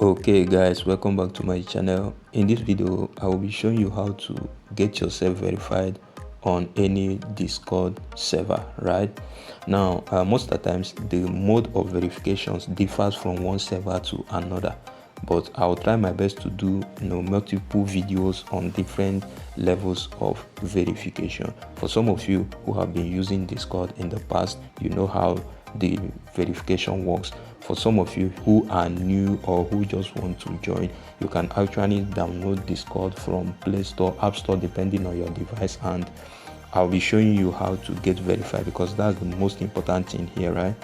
Okay guys, welcome back to my channel. In this video I will be showing you how to get yourself verified on any Discord server. Right now, most of the times the mode of verifications differs from one server to another, but I'll try my best to do multiple videos on different levels of verification. For some of you who have been using Discord in the past, you know how the verification works. For some of you who are new or who just want to join, you can actually download Discord from Play Store, App Store, depending on your device, and I'll be showing you how to get verified, because that's the most important thing here, right?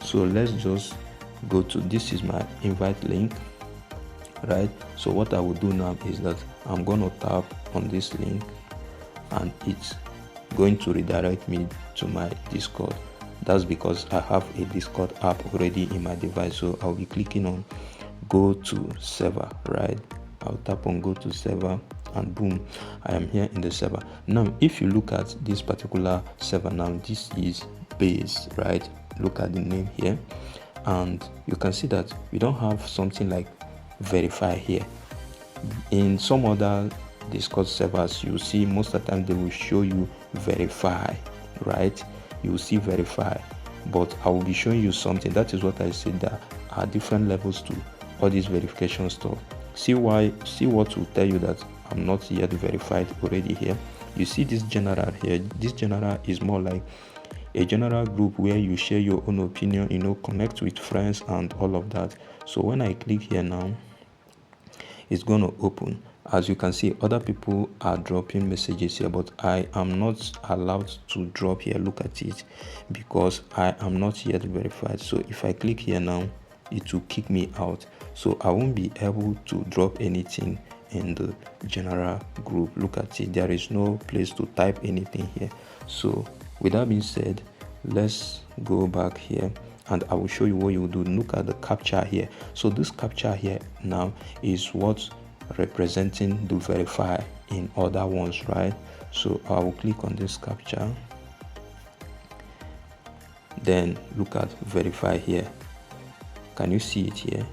So let's just go to, this is my invite link, right? So what I will do now is that I'm going to tap on this link and it's going to redirect me to my Discord. That's because I have a Discord app already in my device. So I'll be clicking on go to server, right? I'll tap on go to server and boom, I am here in the server. Now if you look at this particular server, now this is base, right? Look at the name here and you can see that we don't have something like verify here. In some other Discord servers, you see most of the time they will show you verify, right? You will see verify, but I will be showing you something. That is what I said, there are different levels to all this verification stuff. See what will tell you that I'm not yet verified already here. You see this general here. This general is more like a general group where you share your own opinion, connect with friends and all of that. So when I click here now, it's going to open. As you can see, other people are dropping messages here, but I am not allowed to drop here. Look at it, because I am not yet verified. So if I click here now, it will kick me out, so I won't be able to drop anything in the general group. Look at it, there is no place to type anything here. So with that being said, let's go back here and I will show you what you do. Look at the captcha here. So this captcha here now is what representing the verify in other ones, right? So I will click on this captcha, then look at verify here. Can you see it here?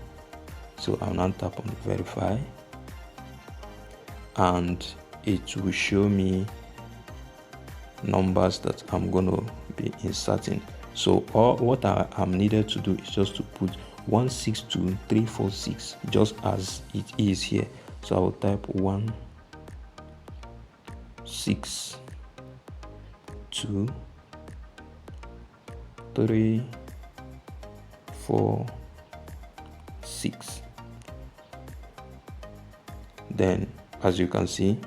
So I'll now tap on verify and it will show me numbers that I'm going to be inserting. So what I am needed to do is just to put 162346 just as it is here. So I will type 1 6 2 3 4 6. Then as you can see,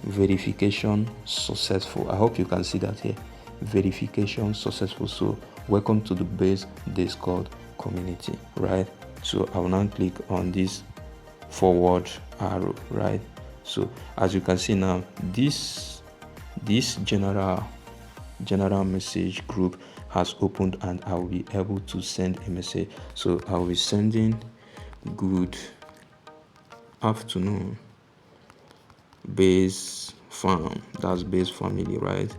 verification successful. I hope you can see that here, verification successful. So welcome to the base Discord community, right? So I will now click on this forward arrow, right? So as you can see now, this general message group has opened and I will be able to send a message. So I will be sending good afternoon base farm, that's base family, right?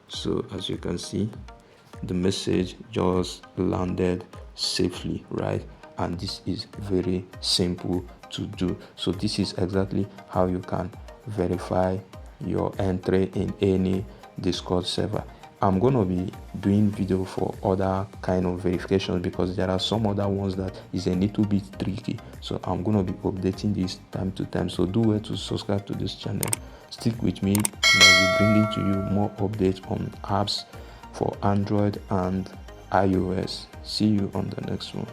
So as you can see, the message just landed safely, right? And this is very simple to do. So this is exactly how you can verify your entry in any Discord server. I'm going to be doing video for other kind of verifications because there are some other ones that is a little bit tricky. So I'm going to be updating this time to time. So do well to subscribe to this channel. Stick with me, and I'll be bringing to you more updates on apps for Android and iOS. See you on the next one.